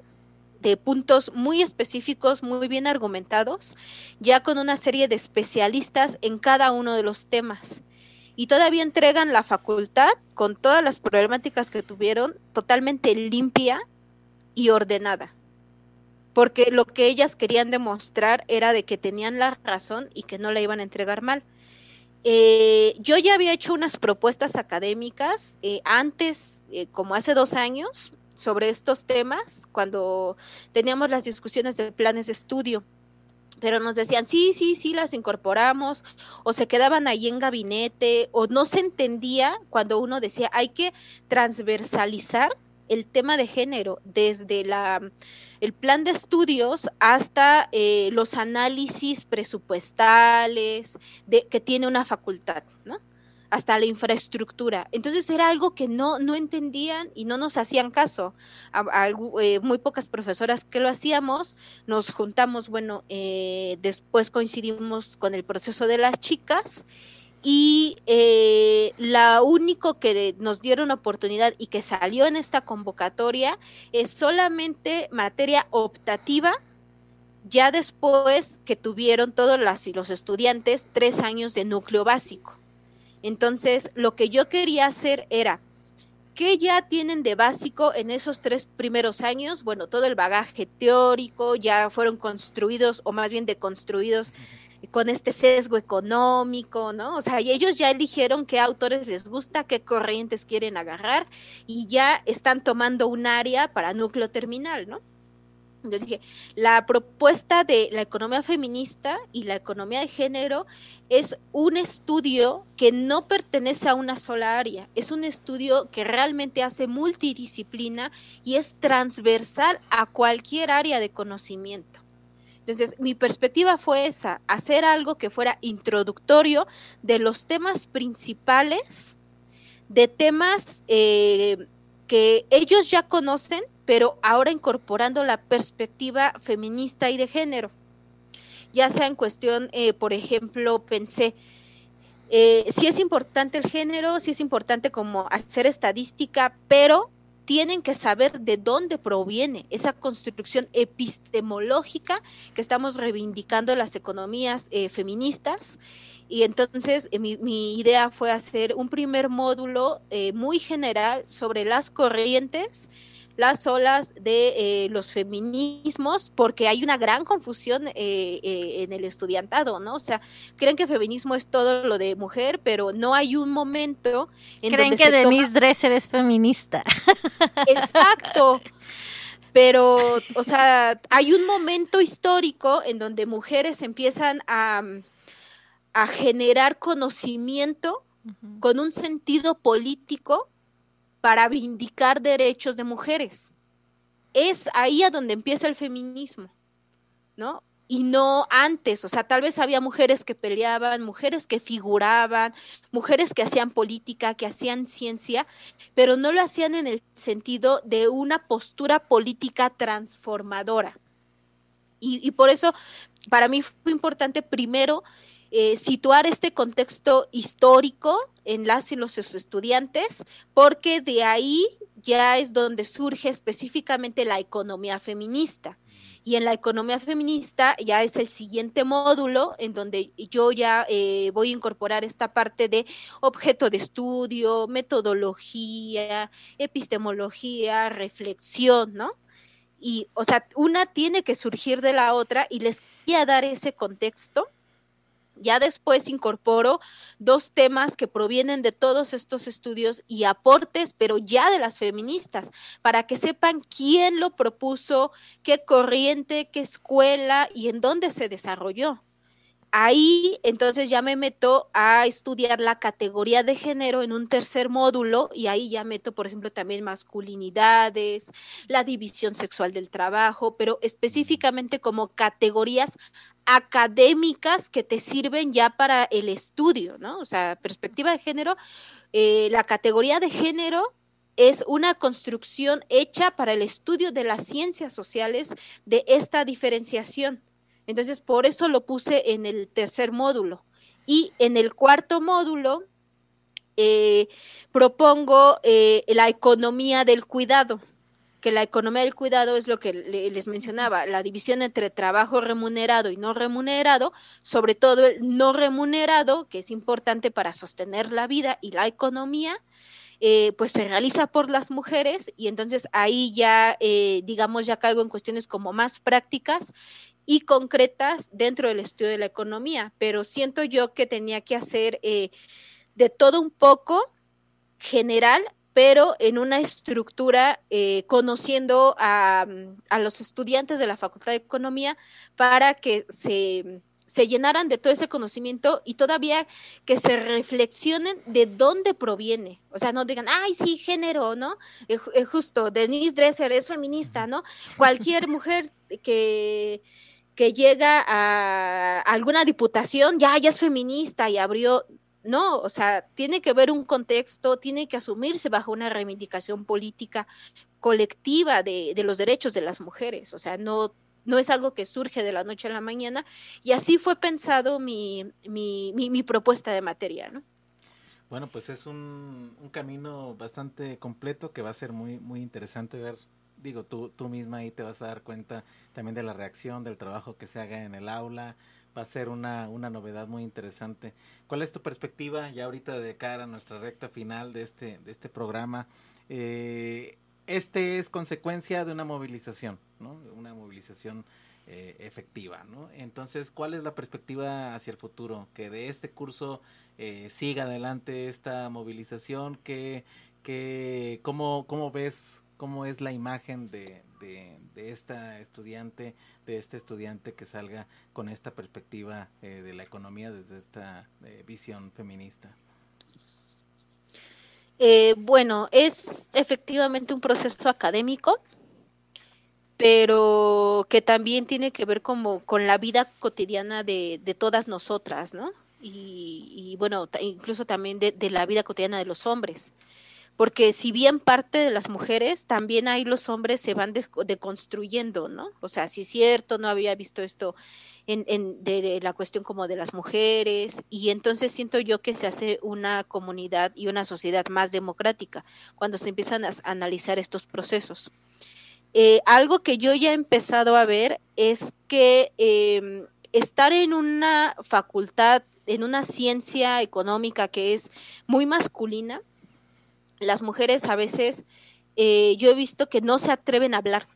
de puntos muy específicos, muy bien argumentados, ya con una serie de especialistas en cada uno de los temas. Y todavía entregan la facultad con todas las problemáticas que tuvieron totalmente limpia y ordenada. Porque lo que ellas querían demostrar era de que tenían la razón y que no la iban a entregar mal. Yo ya había hecho unas propuestas académicas antes, como hace 2 años, sobre estos temas, cuando teníamos las discusiones de planes de estudio, pero nos decían, sí, las incorporamos, o se quedaban ahí en gabinete, o no se entendía cuando uno decía, hay que transversalizar el tema de género, desde el plan de estudios hasta los análisis presupuestales que tiene una facultad, ¿no? hasta la infraestructura. Entonces era algo que no entendían y no nos hacían caso. Muy pocas profesoras que lo hacíamos, nos juntamos, bueno, después coincidimos con el proceso de las chicas, y la único que nos dieron oportunidad y que salió en esta convocatoria es solamente materia optativa, ya después que tuvieron todos los estudiantes 3 años de núcleo básico. Entonces, lo que yo quería hacer era, ¿qué ya tienen de básico en esos 3 primeros años? Bueno, todo el bagaje teórico, ya fueron construidos, o más bien deconstruidos, con este sesgo económico, ¿no? O sea, y ellos ya eligieron qué autores les gusta, qué corrientes quieren agarrar, y ya están tomando un área para núcleo terminal, ¿no? Entonces dije, la propuesta de la economía feminista y la economía de género es un estudio que no pertenece a una sola área, es un estudio que realmente hace multidisciplina y es transversal a cualquier área de conocimiento. Entonces, mi perspectiva fue esa, hacer algo que fuera introductorio de los temas principales, de temas que ellos ya conocen, pero ahora incorporando la perspectiva feminista y de género. Ya sea en cuestión, por ejemplo, pensé, sí es importante el género, sí es importante como hacer estadística, pero tienen que saber de dónde proviene esa construcción epistemológica que estamos reivindicando en las economías feministas. Y entonces mi idea fue hacer un primer módulo muy general sobre las corrientes, las olas de los feminismos, porque hay una gran confusión en el estudiantado, ¿no? O sea, creen que feminismo es todo lo de mujer, pero no hay un momento en creen donde que Denise Dresser es feminista. Exacto. Pero, o sea, hay un momento histórico en donde mujeres empiezan a generar conocimiento con un sentido político para vindicar derechos de mujeres. Es ahí a donde empieza el feminismo, ¿no? Y no antes, o sea, tal vez había mujeres que peleaban, mujeres que figuraban, mujeres que hacían política, que hacían ciencia, pero no lo hacían en el sentido de una postura política transformadora. Y por eso, para mí fue importante primero situar este contexto histórico en las y los estudiantes, porque de ahí ya es donde surge específicamente la economía feminista. Y en la economía feminista ya es el siguiente módulo en donde yo ya voy a incorporar esta parte de objeto de estudio, metodología, epistemología, reflexión, ¿no? Y, o sea, una tiene que surgir de la otra y les quería dar ese contexto. Ya después incorporo 2 temas que provienen de todos estos estudios y aportes, pero ya de las feministas, para que sepan quién lo propuso, qué corriente, qué escuela y en dónde se desarrolló. Ahí entonces ya me meto a estudiar la categoría de género en un tercer módulo, y ahí ya meto, por ejemplo, también masculinidades, la división sexual del trabajo, pero específicamente como categorías académicas que te sirven ya para el estudio, ¿no? O sea, perspectiva de género, la categoría de género es una construcción hecha para el estudio de las ciencias sociales de esta diferenciación. Entonces, por eso lo puse en el tercer módulo. Y en el cuarto módulo propongo la economía del cuidado, que la economía del cuidado es lo que les mencionaba, la división entre trabajo remunerado y no remunerado, sobre todo el no remunerado, que es importante para sostener la vida y la economía, pues se realiza por las mujeres, y entonces ahí ya, digamos, ya caigo en cuestiones como más prácticas y concretas dentro del estudio de la economía, pero siento yo que tenía que hacer de todo un poco general, pero en una estructura conociendo a los estudiantes de la Facultad de Economía para que se llenaran de todo ese conocimiento y todavía que se reflexionen de dónde proviene. O sea, no digan, ay, sí, género, ¿no? Justo, Denise Dresser es feminista, ¿no? Cualquier mujer que llega a alguna diputación ya es feminista y abrió. no, o sea, tiene que ver un contexto, tiene que asumirse bajo una reivindicación política colectiva de los derechos de las mujeres, o sea, no es algo que surge de la noche a la mañana, y así fue pensado mi propuesta de materia, ¿no? Bueno, pues es un camino bastante completo que va a ser muy, muy interesante ver. Digo, tú misma ahí te vas a dar cuenta también de la reacción, del trabajo que se haga en el aula. Va a ser una novedad muy interesante. ¿Cuál es tu perspectiva ya ahorita de cara a nuestra recta final de este programa? Este es consecuencia de una movilización, ¿no? Una movilización efectiva, ¿no? Entonces, ¿cuál es la perspectiva hacia el futuro? Que de este curso siga adelante esta movilización. ¿Cómo ves? ¿Cómo es la imagen de esta estudiante, de este estudiante que salga con esta perspectiva de la economía desde esta visión feminista? Bueno, es efectivamente un proceso académico, pero que también tiene que ver como con la vida cotidiana de todas nosotras, ¿no? Y bueno, incluso también de la vida cotidiana de los hombres. Porque si bien parte de las mujeres, también ahí los hombres se van deconstruyendo, ¿no? O sea, sí es cierto, no había visto esto de la cuestión como de las mujeres, y entonces siento yo que se hace una comunidad y una sociedad más democrática cuando se empiezan a analizar estos procesos. Algo que yo ya he empezado a ver es que estar en una facultad, en una ciencia económica que es muy masculina, las mujeres a veces, yo he visto que no se atreven a hablar.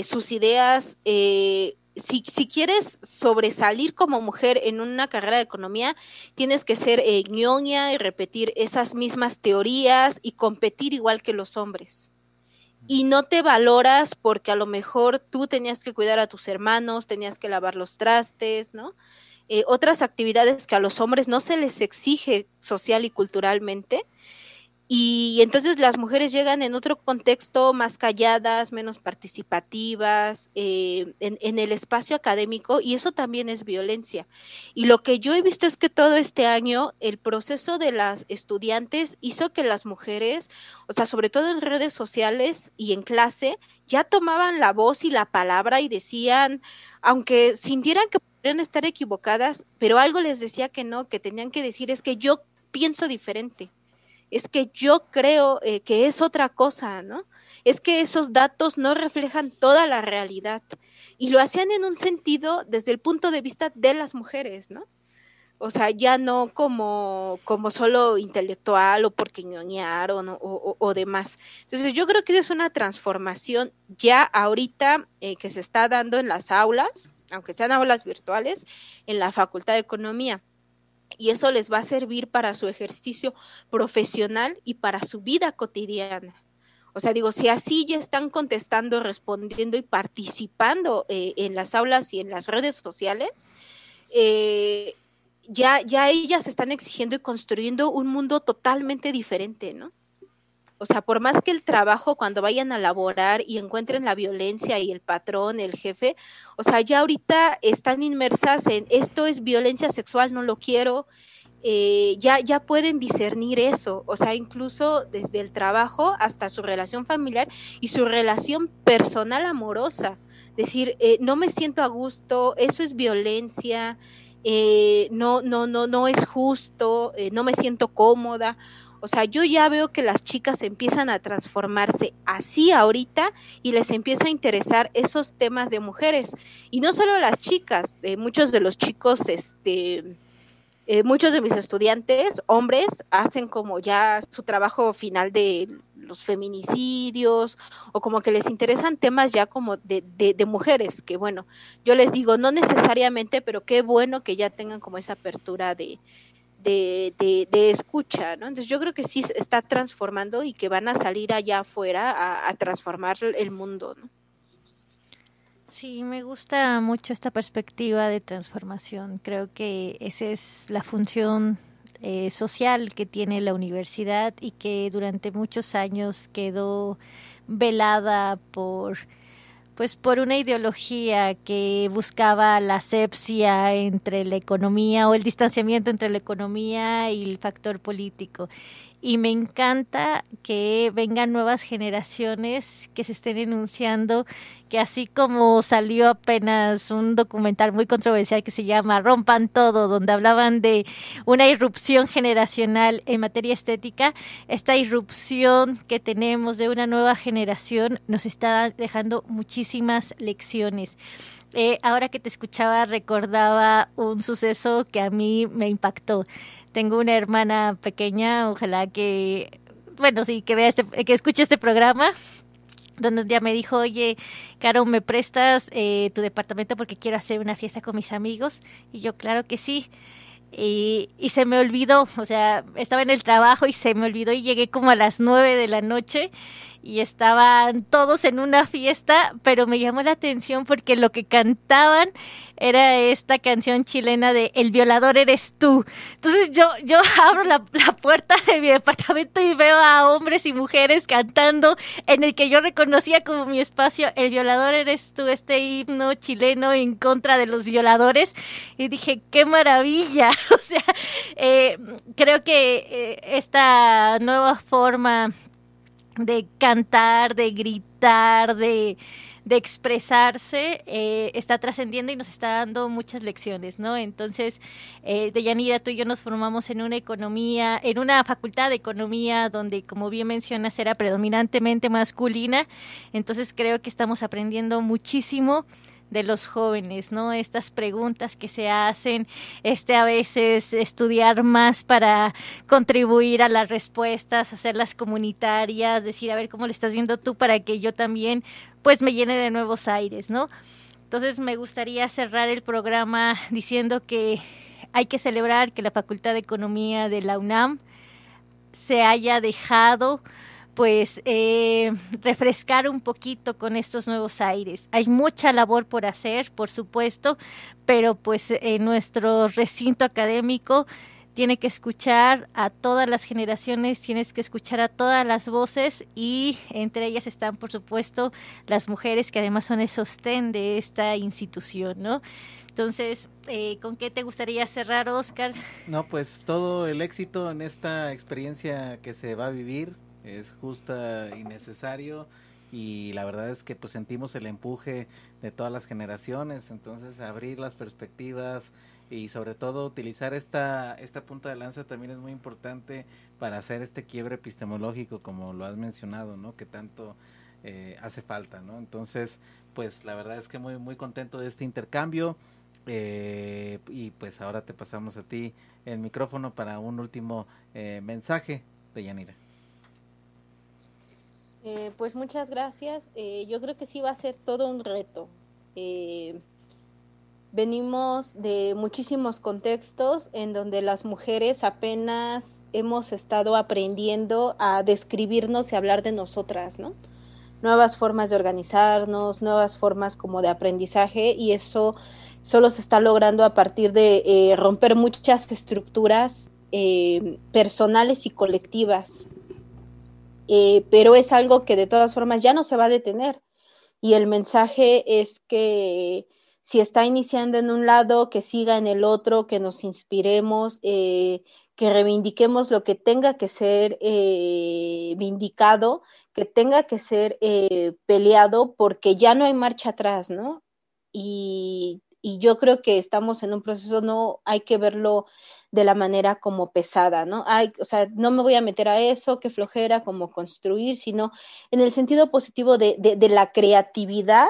Sus ideas, si quieres sobresalir como mujer en una carrera de economía, tienes que ser ñoña y repetir esas mismas teorías y competir igual que los hombres. Y no te valoras porque a lo mejor tú tenías que cuidar a tus hermanos, tenías que lavar los trastes, ¿no? Otras actividades que a los hombres no se les exige social y culturalmente. Y entonces las mujeres llegan en otro contexto, más calladas, menos participativas, en el espacio académico, y eso también es violencia. Y lo que yo he visto es que todo este año el proceso de las estudiantes hizo que las mujeres, o sea, sobre todo en redes sociales y en clase, ya tomaban la voz y la palabra y decían, aunque sintieran que podrían estar equivocadas, pero algo les decía que no, que tenían que decir es que yo pienso diferente. Es que yo creo que es otra cosa, ¿no? Es que esos datos no reflejan toda la realidad. Y lo hacían en un sentido desde el punto de vista de las mujeres, ¿no? O sea, ya no como solo intelectual o porque ñoñaron o demás. Entonces yo creo que es una transformación ya ahorita que se está dando en las aulas, aunque sean aulas virtuales, en la Facultad de Economía. Y eso les va a servir para su ejercicio profesional y para su vida cotidiana. O sea, digo, si así ya están contestando, respondiendo y participando en las aulas y en las redes sociales, ya ellas están exigiendo y construyendo un mundo totalmente diferente, ¿no? O sea, por más que el trabajo, cuando vayan a laborar y encuentren la violencia y el patrón, el jefe, o sea, ya ahorita están inmersas en esto es violencia sexual, no lo quiero, ya pueden discernir eso, o sea, incluso desde el trabajo hasta su relación familiar y su relación personal amorosa. Decir, no me siento a gusto, eso es violencia, no es justo, no me siento cómoda. O sea, yo ya veo que las chicas empiezan a transformarse así ahorita y les empieza a interesar esos temas de mujeres. Y no solo las chicas, muchos de los chicos, muchos de mis estudiantes, hombres, hacen como ya su trabajo final de los feminicidios o como que les interesan temas ya como de mujeres, que bueno, yo les digo, no necesariamente, pero qué bueno que ya tengan como esa apertura de escucha, ¿no? Entonces yo creo que sí se está transformando y que van a salir allá afuera a transformar el mundo, ¿no? Sí, me gusta mucho esta perspectiva de transformación. Creo que esa es la función social que tiene la universidad y que durante muchos años quedó velada Pues por una ideología que buscaba la asepsia entre la economía o el distanciamiento entre la economía y el factor político. Y me encanta que vengan nuevas generaciones que se estén enunciando que así como salió apenas un documental muy controversial que se llama Rompan Todo, donde hablaban de una irrupción generacional en materia estética, esta irrupción que tenemos de una nueva generación nos está dejando muchísimas lecciones. Ahora que te escuchaba recordaba un suceso que a mí me impactó. Tengo una hermana pequeña, ojalá que, bueno, sí, que vea que escuche este programa, donde un día me dijo, oye, Caro, ¿me prestas tu departamento porque quiero hacer una fiesta con mis amigos? Y yo, claro que sí. Y se me olvidó, o sea, estaba en el trabajo y se me olvidó y llegué como a las 9 de la noche y estaban todos en una fiesta, pero me llamó la atención porque lo que cantaban era esta canción chilena de El violador eres tú. Entonces yo abro la puerta de mi departamento y veo a hombres y mujeres cantando en el que yo reconocía como mi espacio, El violador eres tú, este himno chileno en contra de los violadores, y dije, ¡qué maravilla! O sea, creo que esta nueva forma de cantar, de gritar, de expresarse, está trascendiendo y nos está dando muchas lecciones, ¿no? Entonces, Deyanira, tú y yo nos formamos en una economía, en una facultad de economía donde, como bien mencionas, era predominantemente masculina. Entonces, creo que estamos aprendiendo muchísimo de los jóvenes, ¿no? Estas preguntas que se hacen, a veces estudiar más para contribuir a las respuestas, hacerlas comunitarias, decir, a ver, ¿cómo lo estás viendo tú? Para que yo también, pues, me llene de nuevos aires, ¿no? Entonces, me gustaría cerrar el programa diciendo que hay que celebrar que la Facultad de Economía de la UNAM se haya dejado pues refrescar un poquito con estos nuevos aires. Hay mucha labor por hacer, por supuesto, pero pues nuestro recinto académico tiene que escuchar a todas las generaciones, tienes que escuchar a todas las voces y entre ellas están, por supuesto, las mujeres que además son el sostén de esta institución, ¿no? Entonces, ¿con qué te gustaría cerrar, Oscar? No, pues todo el éxito en esta experiencia que se va a vivir. Es justa y necesario y la verdad es que pues sentimos el empuje de todas las generaciones, entonces abrir las perspectivas y sobre todo utilizar esta punta de lanza también es muy importante para hacer este quiebre epistemológico como lo has mencionado, ¿no? Que tanto hace falta, ¿no? Entonces pues la verdad es que muy muy contento de este intercambio y pues ahora te pasamos a ti el micrófono para un último mensaje, Deyanira. Pues muchas gracias. Yo creo que sí va a ser todo un reto. Venimos de muchísimos contextos en donde las mujeres apenas hemos estado aprendiendo a describirnos y hablar de nosotras, ¿no? Nuevas formas de organizarnos, nuevas formas como de aprendizaje, y eso solo se está logrando a partir de romper muchas estructuras personales y colectivas. Pero es algo que de todas formas ya no se va a detener, y el mensaje es que si está iniciando en un lado, que siga en el otro, que nos inspiremos, que reivindiquemos lo que tenga que ser vindicado, que tenga que ser peleado, porque ya no hay marcha atrás, ¿no? Y yo creo que estamos en un proceso, no hay que verlo de la manera como pesada, ¿no? O sea, no me voy a meter a eso, qué flojera, como construir, sino en el sentido positivo de la creatividad,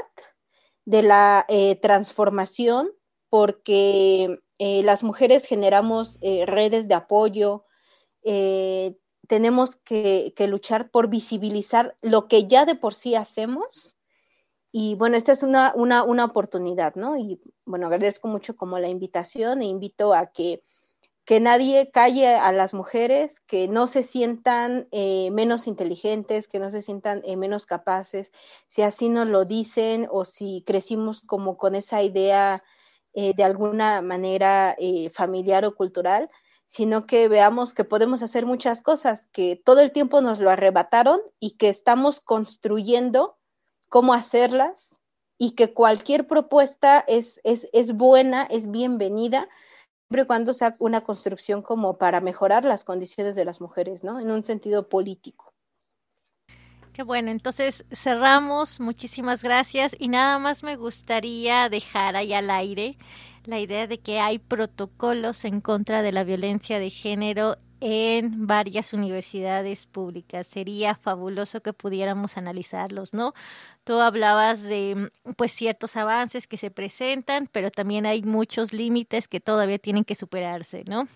de la transformación, porque las mujeres generamos redes de apoyo, tenemos que luchar por visibilizar lo que ya de por sí hacemos. Y bueno, esta es una oportunidad, ¿no? Y bueno, agradezco mucho como la invitación e invito a que nadie calle a las mujeres, que no se sientan menos inteligentes, que no se sientan menos capaces, si así nos lo dicen o si crecimos como con esa idea de alguna manera familiar o cultural, sino que veamos que podemos hacer muchas cosas, que todo el tiempo nos lo arrebataron y que estamos construyendo cómo hacerlas y que cualquier propuesta es buena, es bienvenida, siempre y cuando sea una construcción como para mejorar las condiciones de las mujeres, ¿no? En un sentido político. Qué bueno, entonces cerramos, muchísimas gracias, y nada más me gustaría dejar ahí al aire la idea de que hay protocolos en contra de la violencia de género en varias universidades públicas. Sería fabuloso que pudiéramos analizarlos, ¿no? Tú hablabas de pues ciertos avances que se presentan, pero también hay muchos límites que todavía tienen que superarse, ¿no?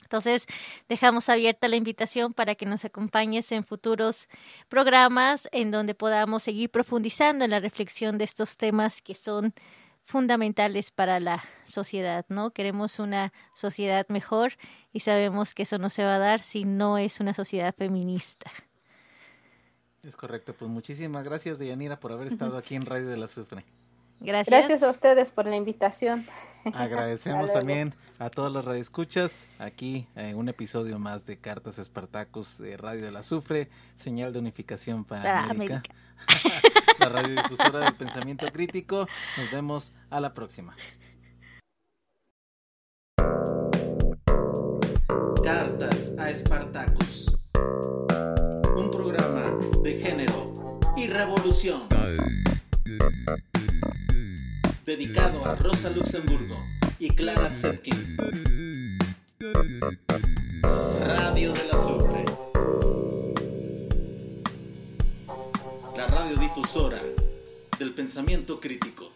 Entonces, dejamos abierta la invitación para que nos acompañes en futuros programas en donde podamos seguir profundizando en la reflexión de estos temas que son fundamentales para la sociedad, ¿no? Queremos una sociedad mejor y sabemos que eso no se va a dar si no es una sociedad feminista. Es correcto, pues muchísimas gracias, Deyanira, por haber estado aquí en Radio de la Azufre. Gracias a ustedes por la invitación. Agradecemos también a todos los radioescuchas aquí un episodio más de Cartas Espartacus de Radio del Azufre, señal de unificación para América. La radiodifusora del pensamiento crítico. Nos vemos a la próxima. Cartas a Espartacus, un programa de género y revolución dedicado a Rosa Luxemburgo y Clara Zetkin. Radio del Azufre, la radiodifusora del pensamiento crítico.